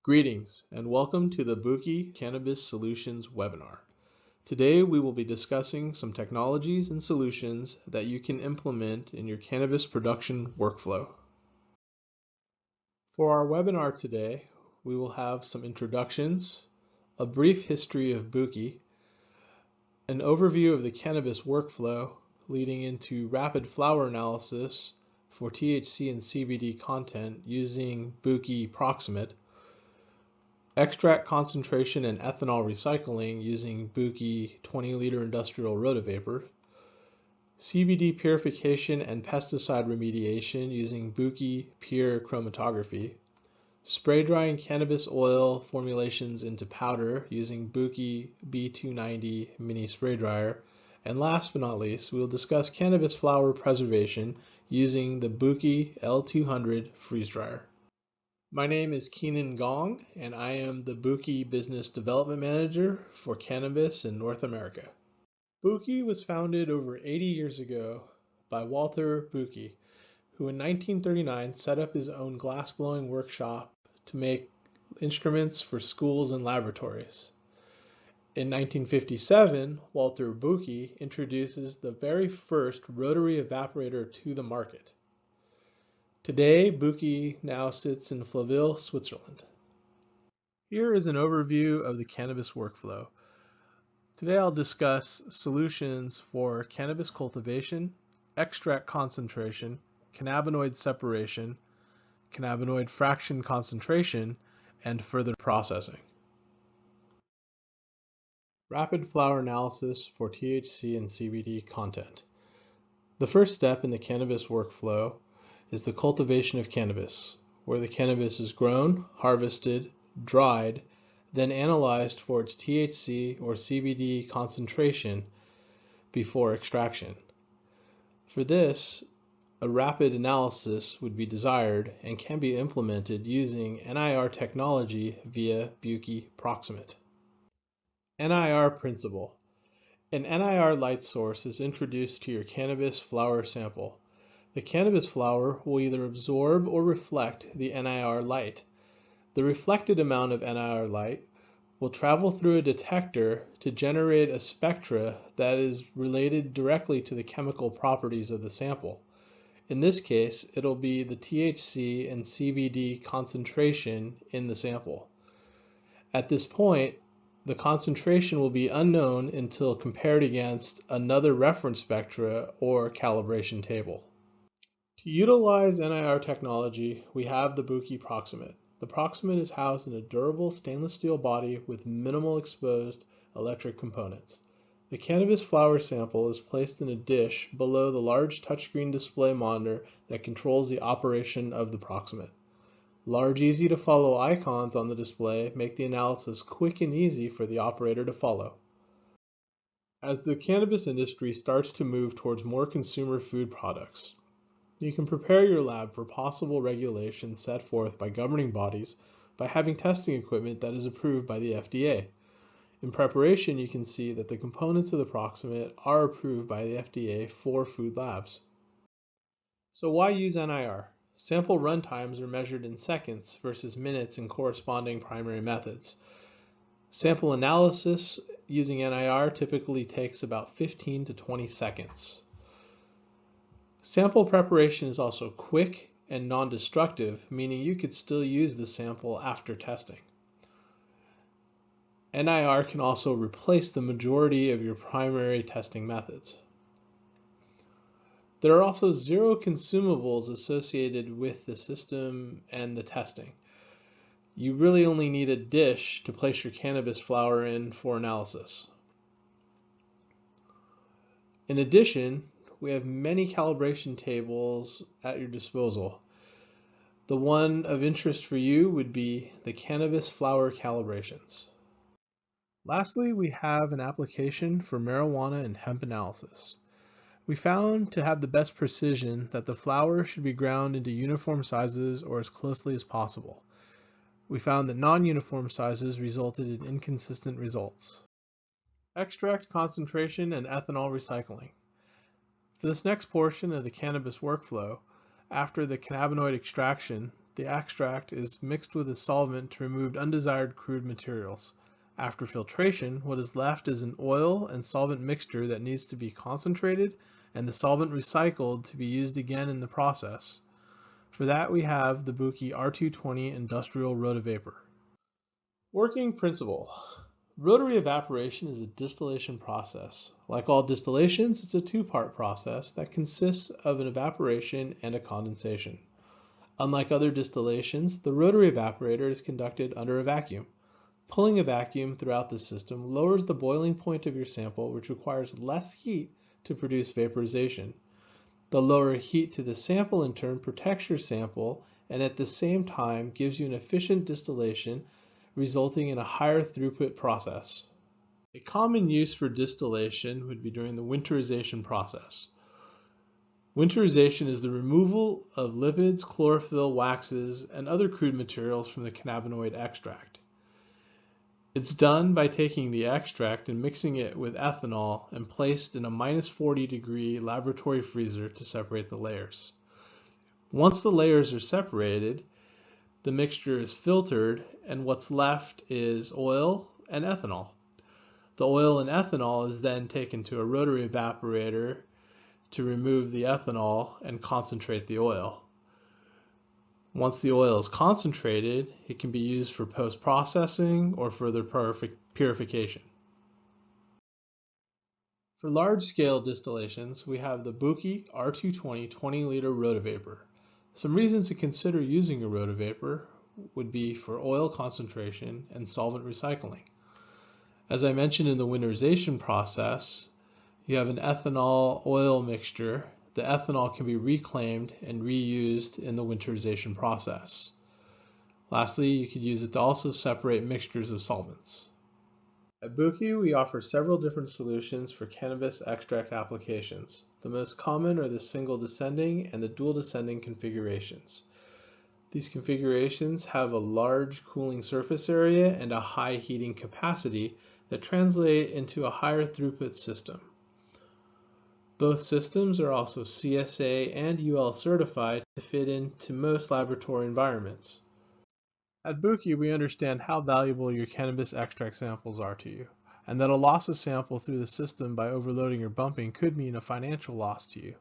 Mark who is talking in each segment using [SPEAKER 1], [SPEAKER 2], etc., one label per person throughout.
[SPEAKER 1] Greetings and welcome to the BUCHI Cannabis Solutions webinar. Today we will be discussing some technologies and solutions that you can implement in your cannabis production workflow. For our webinar today, we will have some introductions, a brief history of BUCHI, an overview of the cannabis workflow leading into rapid flower analysis for THC and CBD content using BUCHI Proximate, extract concentration and ethanol recycling using BUCHI 20-liter industrial rotovapor, CBD purification and pesticide remediation using BUCHI Pure Chromatography, spray drying cannabis oil formulations into powder using BUCHI B290 mini spray dryer, and last but not least, we will discuss cannabis flower preservation using the BUCHI L200 Freeze Dryer. My name is Keenan Gong, and I am the BUCHI Business Development Manager for Cannabis in North America. BUCHI was founded over 80 years ago by Walter Buchi, who in 1939 set up his own glassblowing workshop to make instruments for schools and laboratories. In 1957, Walter Buchi introduces the very first rotary evaporator to the market. Today, BUCHI now sits in Fleville, Switzerland. Here is an overview of the cannabis workflow. Today I'll discuss solutions for cannabis cultivation, extract concentration, cannabinoid separation, cannabinoid fraction concentration, and further processing. Rapid flower analysis for THC and CBD content. The first step in the cannabis workflow is the cultivation of cannabis, where the cannabis is grown, harvested, dried, then analyzed for its THC or CBD concentration before extraction. For this, a rapid analysis would be desired and can be implemented using NIR technology via BUCHI Proximate. NIR Principle. An NIR light source is introduced to your cannabis flower sample. The cannabis flower will either absorb or reflect the NIR light. The reflected amount of NIR light will travel through a detector to generate a spectra that is related directly to the chemical properties of the sample. In this case, it'll be the THC and CBD concentration in the sample. At this point, the concentration will be unknown until compared against another reference spectra or calibration table. To utilize NIR technology, we have the BUCHI Proximate. The Proximate is housed in a durable stainless steel body with minimal exposed electric components. The cannabis flower sample is placed in a dish below the large touchscreen display monitor that controls the operation of the Proximate. Large, easy-to-follow icons on the display make the analysis quick and easy for the operator to follow. As the cannabis industry starts to move towards more consumer food products, you can prepare your lab for possible regulations set forth by governing bodies by having testing equipment that is approved by the FDA. In preparation, you can see that the components of the Proximate are approved by the FDA for food labs. So why use NIR? Sample run times are measured in seconds versus minutes in corresponding primary methods. Sample analysis using NIR typically takes about 15 to 20 seconds. Sample preparation is also quick and non-destructive, meaning you could still use the sample after testing. NIR can also replace the majority of your primary testing methods. There are also zero consumables associated with the system and the testing. You really only need a dish to place your cannabis flower in for analysis. In addition, we have many calibration tables at your disposal. The one of interest for you would be the cannabis flower calibrations. Lastly, we have an application for marijuana and hemp analysis. We found to have the best precision that the flower should be ground into uniform sizes or as closely as possible. We found that non-uniform sizes resulted in inconsistent results. Extract concentration and ethanol recycling. For this next portion of the cannabis workflow, after the cannabinoid extraction, the extract is mixed with a solvent to remove undesired crude materials. After filtration, what is left is an oil and solvent mixture that needs to be concentrated and the solvent recycled to be used again in the process. For that, we have the BUCHI R220 Industrial Rotavapor. Working principle. Rotary evaporation is a distillation process. Like all distillations, it's a two-part process that consists of an evaporation and a condensation. Unlike other distillations, the rotary evaporator is conducted under a vacuum. Pulling a vacuum throughout the system lowers the boiling point of your sample, which requires less heat to produce vaporization. The lower heat to the sample in turn protects your sample and at the same time gives you an efficient distillation, resulting in a higher throughput process. A common use for distillation would be during the winterization process. Winterization is the removal of lipids, chlorophyll, waxes, and other crude materials from the cannabinoid extract. It's done by taking the extract and mixing it with ethanol and placed in a -40-degree laboratory freezer to separate the layers. Once the layers are separated, the mixture is filtered and what's left is oil and ethanol. The oil and ethanol is then taken to a rotary evaporator to remove the ethanol and concentrate the oil. Once the oil is concentrated, it can be used for post-processing or further purification. For large-scale distillations, we have the BUCHI R220 20-liter rotavapor. Some reasons to consider using a rotavapor would be for oil concentration and solvent recycling. As I mentioned in the winterization process, you have an ethanol oil mixture. The ethanol can be reclaimed and reused in the winterization process. Lastly, you could use it to also separate mixtures of solvents. At BUCHI, we offer several different solutions for cannabis extract applications. The most common are the single descending and the dual descending configurations. These configurations have a large cooling surface area and a high heating capacity that translate into a higher throughput system. Both systems are also CSA and UL certified to fit into most laboratory environments. At BUCHI, we understand how valuable your cannabis extract samples are to you, and that a loss of sample through the system by overloading or bumping could mean a financial loss to you.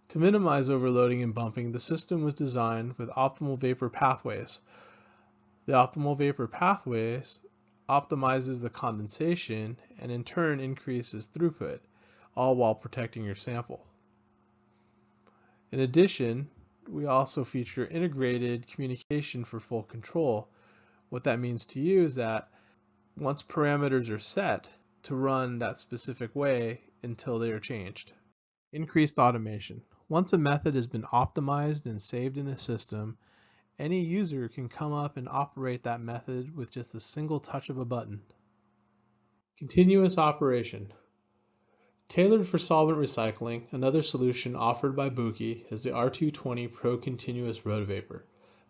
[SPEAKER 1] To minimize overloading and bumping, the system was designed with optimal vapor pathways. The optimal vapor pathways optimizes the condensation and in turn increases throughput, all while protecting your sample. In addition, we also feature integrated communication for full control. What that means to you is that once parameters are set, to run that specific way until they are changed. Increased automation. Once a method has been optimized and saved in a system, any user can come up and operate that method with just a single touch of a button. Continuous operation. Tailored for solvent recycling, another solution offered by BUCHI is the R220 Pro Continuous Rotavapor.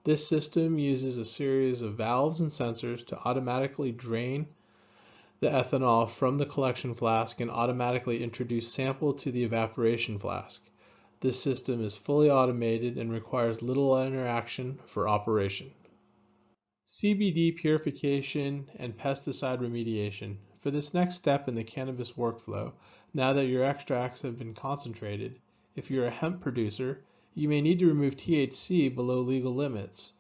[SPEAKER 1] This system uses a series of valves and sensors to automatically drain the ethanol from the collection flask and automatically introduce sample to the evaporation flask. This system is fully automated and requires little interaction for operation. CBD purification and pesticide remediation. For this next step in the cannabis workflow, now that your extracts have been concentrated, if you're a hemp producer, you may need to remove THC below legal limits.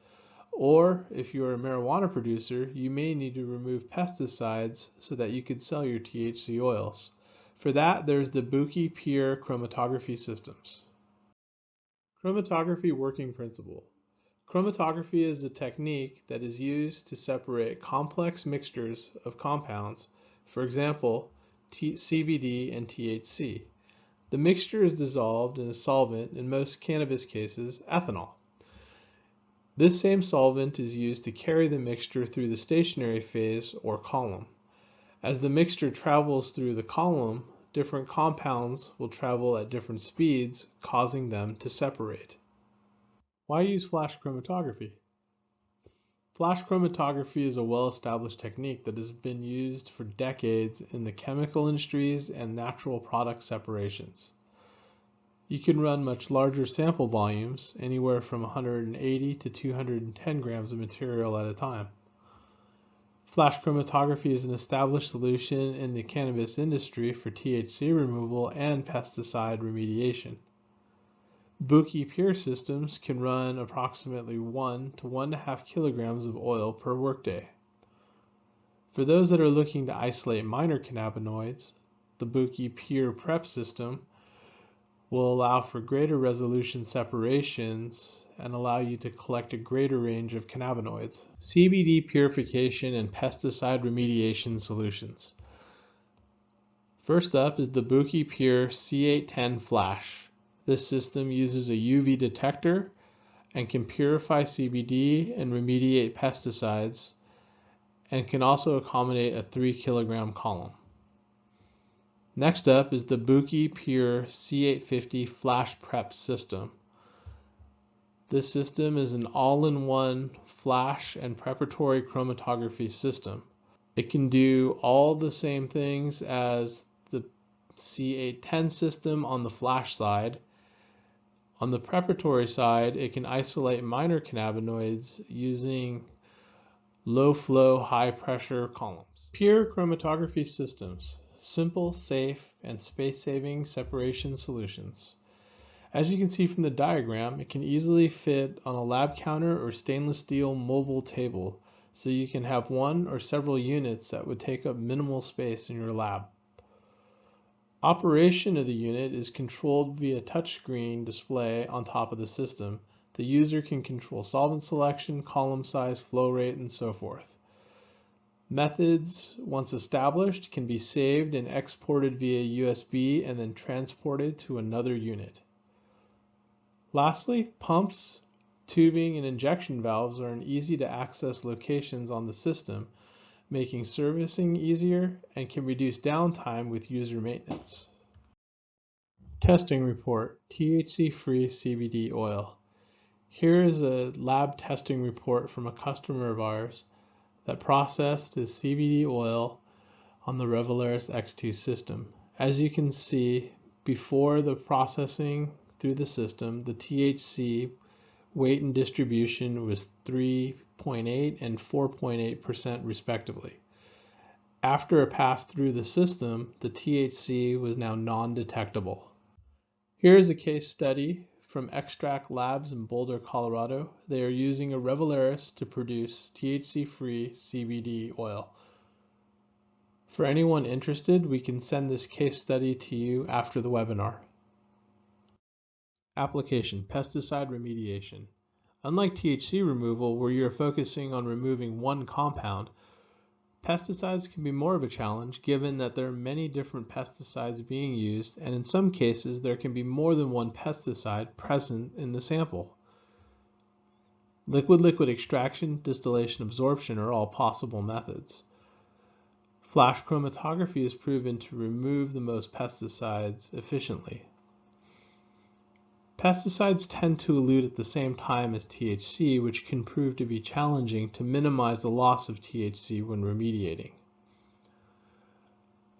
[SPEAKER 1] Or if you're a marijuana producer, you may need to remove pesticides so that you could sell your THC oils. For that, there's the BUCHI Pure Chromatography systems. Chromatography working principle. Chromatography is a technique that is used to separate complex mixtures of compounds, for example, CBD and THC. The mixture is dissolved in a solvent, in most cannabis cases, ethanol. This same solvent is used to carry the mixture through the stationary phase or column. As the mixture travels through the column, different compounds will travel at different speeds, causing them to separate. Why use flash chromatography? Flash chromatography is a well-established technique that has been used for decades in the chemical industries and natural product separations. You can run much larger sample volumes, anywhere from 180 to 210 grams of material at a time. Flash chromatography is an established solution in the cannabis industry for THC removal and pesticide remediation. BUCHI Pure systems can run approximately 1 to 1.5 kilograms of oil per workday. For those that are looking to isolate minor cannabinoids, the BUCHI Pure Prep system will allow for greater resolution separations and allow you to collect a greater range of cannabinoids. CBD purification and pesticide remediation solutions. First up is the BUCHI Pure C810 Flash. This system uses a UV detector and can purify CBD and remediate pesticides, and can also accommodate a 3 kilogram column. Next up is the BUCHI Pure C850 Flash Prep system. This system is an all-in-one flash and preparatory chromatography system. It can do all the same things as the C810 system on the flash side. On the preparatory side, it can isolate minor cannabinoids using low-flow, high-pressure columns. Pure chromatography systems. Simple, safe, and space-saving separation solutions. As you can see from the diagram, it can easily fit on a lab counter or stainless steel mobile table, so you can have one or several units that would take up minimal space in your lab. Operation of the unit is controlled via touchscreen display on top of the system. The user can control solvent selection, column size, flow rate, and so forth. Methods, once established, can be saved and exported via USB and then transported to another unit. Lastly, pumps, tubing, and injection valves are in easy to access locations on the system, making servicing easier and can reduce downtime with user maintenance. Testing report, THC-Free CBD oil. Here is a lab testing report from a customer of ours that processed his CBD oil on the Revelaris X2 system. As you can see, before the processing through the system, the THC weight and distribution was 3.8 and 4.8% respectively. After a pass through the system, the THC was now non-detectable. Here is a case study from Extract Labs in Boulder, Colorado. They are using a Revelaris to produce THC-free CBD oil. For anyone interested, we can send this case study to you after the webinar. Application: Pesticide Remediation. Unlike THC removal, where you're focusing on removing one compound, pesticides can be more of a challenge given that there are many different pesticides being used, and in some cases there can be more than one pesticide present in the sample. Liquid-liquid extraction, distillation, absorption are all possible methods. Flash chromatography is proven to remove the most pesticides efficiently. Pesticides tend to elute at the same time as THC, which can prove to be challenging to minimize the loss of THC when remediating.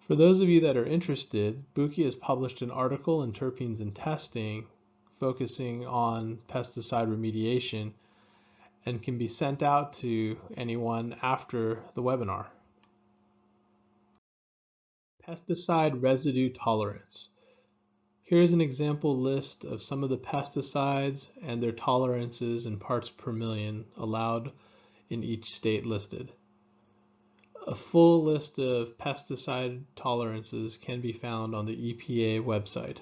[SPEAKER 1] For those of you that are interested, BUCHI has published an article in Terpenes and Testing focusing on pesticide remediation and can be sent out to anyone after the webinar. Pesticide residue tolerance. Here's an example list of some of the pesticides and their tolerances in parts per million allowed in each state listed. A full list of pesticide tolerances can be found on the EPA website.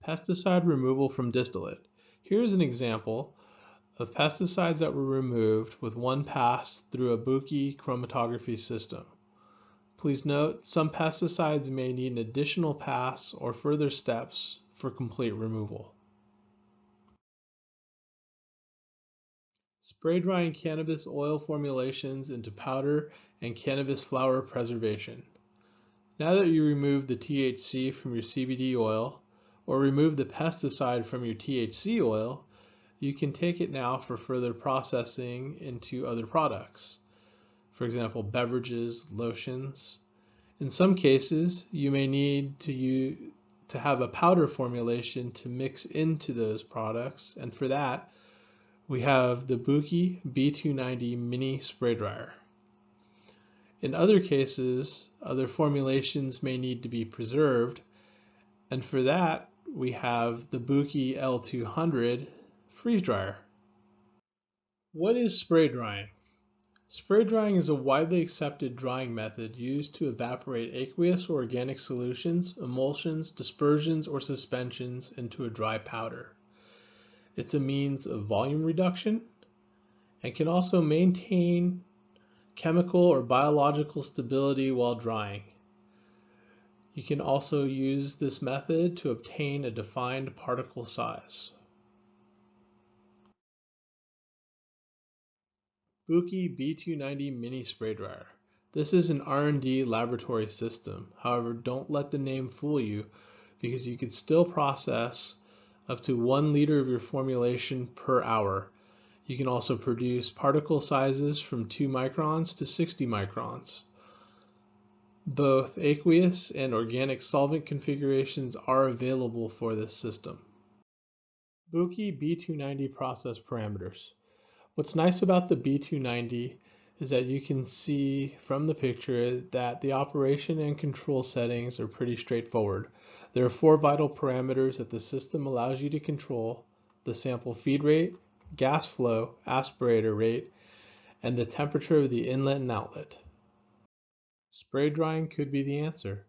[SPEAKER 1] Pesticide removal from distillate. Here's an example of pesticides that were removed with one pass through a BUCHI chromatography system. Please note, some pesticides may need an additional pass or further steps for complete removal. Spray drying cannabis oil formulations into powder and cannabis flower preservation. Now that you remove the THC from your CBD oil or remove the pesticide from your THC oil, you can take it now for further processing into other products. For example, beverages, lotions. In some cases, you may need to have a powder formulation to mix into those products, and for that, we have the BUCHI B290 mini spray dryer. In other cases, other formulations may need to be preserved, and for that, we have the BUCHI L200 Freeze Dryer. What is spray drying? Spray drying is a widely accepted drying method used to evaporate aqueous or organic solutions, emulsions, dispersions, or suspensions into a dry powder. It's a means of volume reduction and can also maintain chemical or biological stability while drying. You can also use this method to obtain a defined particle size. BUCHI B290 Mini Spray Dryer. This is an R&D laboratory system. However, don't let the name fool you because you could still process up to 1 liter of your formulation per hour. You can also produce particle sizes from 2 microns to 60 microns. Both aqueous and organic solvent configurations are available for this system. BUCHI B290 process parameters. What's nice about the B290 is that you can see from the picture that the operation and control settings are pretty straightforward. There are 4 vital parameters that the system allows you to control: the sample feed rate, gas flow, aspirator rate, and the temperature of the inlet and outlet. Spray drying could be the answer.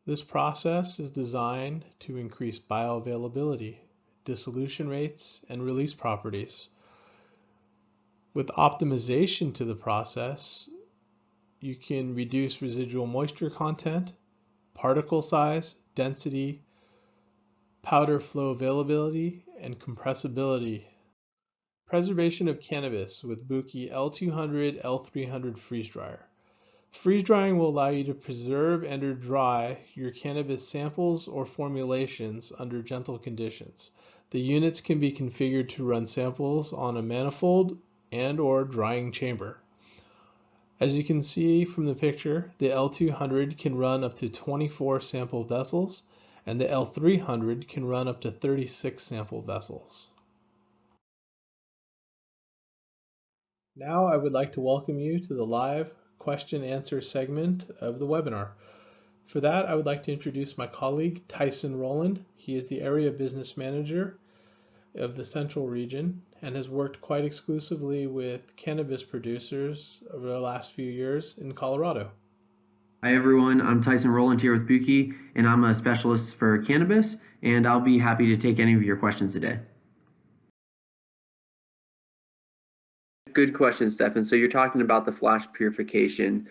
[SPEAKER 1] This process is designed to increase bioavailability, dissolution rates, and release properties. With optimization to the process, you can reduce residual moisture content, particle size, density, powder flow availability, and compressibility. Preservation of cannabis with BUCHI L200 L300 Freeze Dryer. Freeze drying will allow you to preserve and or dry your cannabis samples or formulations under gentle conditions. The units can be configured to run samples on a manifold and or drying chamber. As you can see from the picture, the L200 can run up to 24 sample vessels, and the L300 can run up to 36 sample vessels. Now I would like to welcome you to the live question-answer segment of the webinar. For that, I would like to introduce my colleague, Tyson Rowland. He is the Area Business Manager of the Central Region and has worked quite exclusively with cannabis producers over the last few years in Colorado.
[SPEAKER 2] Hi everyone, I'm Tyson Rowland here with BUCHI, and I'm a specialist for cannabis, and I'll be happy to take any of your questions today. Good question, Stefan. So you're talking about the flash purification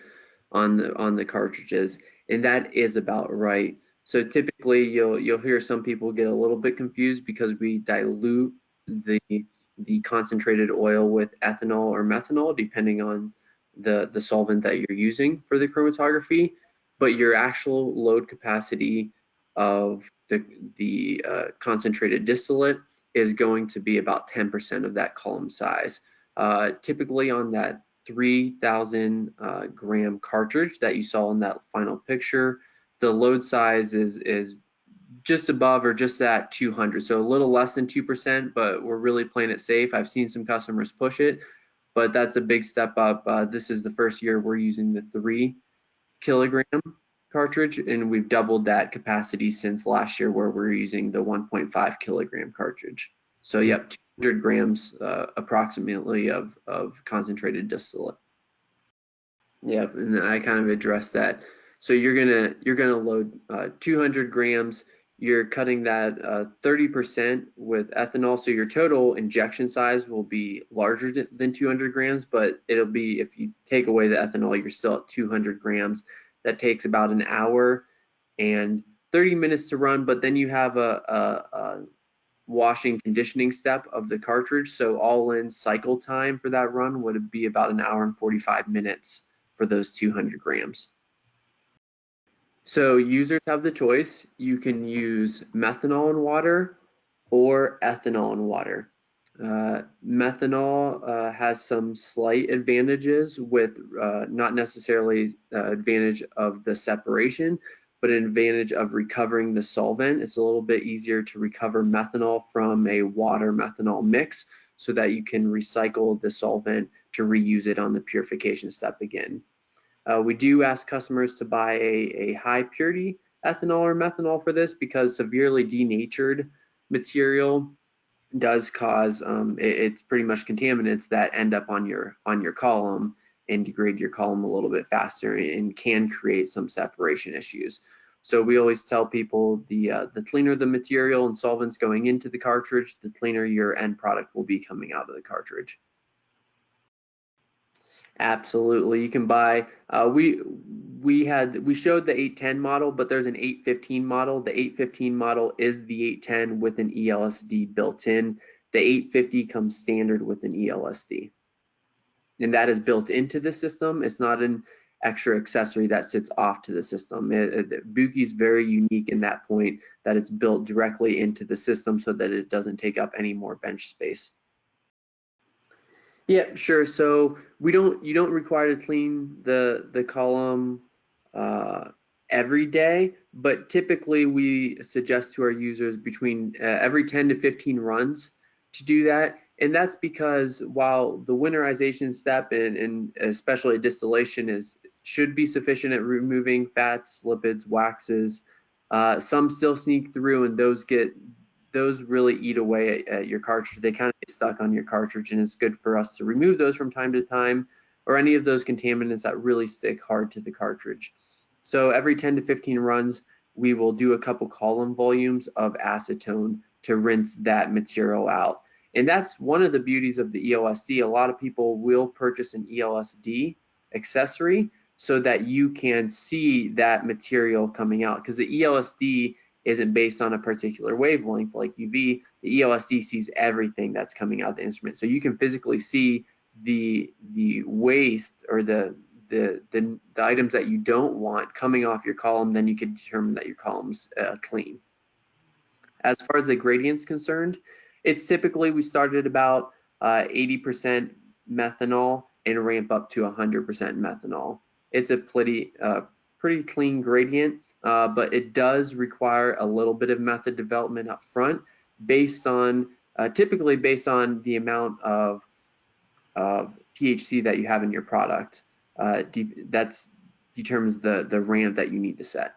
[SPEAKER 2] on the cartridges, and that is about right. So typically you'll hear some people get a little bit confused because we dilute the concentrated oil with ethanol or methanol, depending on the solvent that you're using for the chromatography, but your actual load capacity of the concentrated distillate is going to be about 10% of that column size. Typically on that 3,000 gram cartridge that you saw in that final picture, the load size is just above or just at 200, so a little less than 2%, but we're really playing it safe. I've seen some customers push it, but that's a big step up. This is the first year we're using the 3 kilogram cartridge, and we've doubled that capacity since last year where we're using the 1.5 kilogram cartridge. So yep, 200 grams approximately of concentrated distillate. Yep, and I kind of addressed that. So you're gonna load 200 grams. You're cutting that 30% with ethanol, so your total injection size will be larger than 200 grams, but it'll be, if you take away the ethanol, you're still at 200 grams. That takes about an hour and 30 minutes to run, but then you have a washing conditioning step of the cartridge, so all in cycle time for that run would be about an hour and 45 minutes for those 200 grams. So users have the choice. You can use methanol in water or ethanol in water. Methanol has some slight advantages with not necessarily advantage of the separation, but an advantage of recovering the solvent. It's a little bit easier to recover methanol from a water methanol mix so that you can recycle the solvent to reuse it on the purification step again. We do ask customers to buy a high purity ethanol or methanol for this because severely denatured material does cause it's pretty much contaminants that end up on your column and degrade your column a little bit faster and can create some separation issues. So we always tell people the cleaner the material and solvents going into the cartridge, the cleaner your end product will be coming out of the cartridge. Absolutely, you can buy. We showed the 810 model, but there's an 815 model. The 815 model is the 810 with an ELSD built in. The 850 comes standard with an ELSD, and that is built into the system. It's not an extra accessory that sits off to the system. BUCHI is very unique in that point that it's built directly into the system so that it doesn't take up any more bench space. Yeah, sure. So you don't require to clean the column every day, but typically we suggest to our users between every 10 to 15 runs to do that. And that's because while the winterization step and especially distillation should be sufficient at removing fats, lipids, waxes, some still sneak through, and those really eat away at your cartridge. They kind of get stuck on your cartridge, and it's good for us to remove those from time to time, or any of those contaminants that really stick hard to the cartridge. So every 10 to 15 runs, we will do a couple column volumes of acetone to rinse that material out. And that's one of the beauties of the ELSD. A lot of people will purchase an ELSD accessory so that you can see that material coming out, because the ELSD isn't based on a particular wavelength like UV. The ELSD sees everything that's coming out of the instrument. So you can physically see the waste or the items that you don't want coming off your column, then you can determine that your column's clean. As far as the gradient's concerned, it's typically, we start at about 80% methanol and ramp up to 100% methanol. It's a pretty clean gradient, but it does require a little bit of method development up front based on, typically based on the amount of THC that you have in your product. That determines the ramp that you need to set.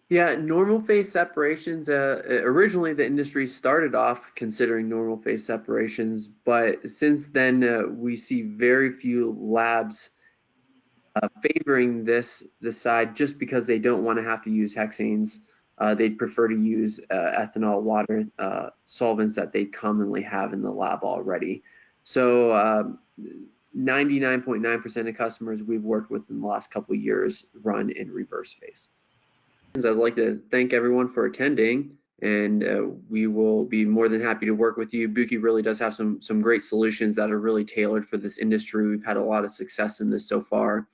[SPEAKER 2] Yeah, normal phase separations, originally the industry started off considering normal phase separations, but since then we see very few labs favoring this side just because they don't want to have to use hexanes. They'd prefer to use ethanol water solvents that they commonly have in the lab already. So 99.9% of customers we've worked with in the last couple of years run in reverse phase. I'd like to thank everyone for attending, and we will be more than happy to work with you. BUCHI really does have some great solutions that are really tailored for this industry. We've had a lot of success in this so far.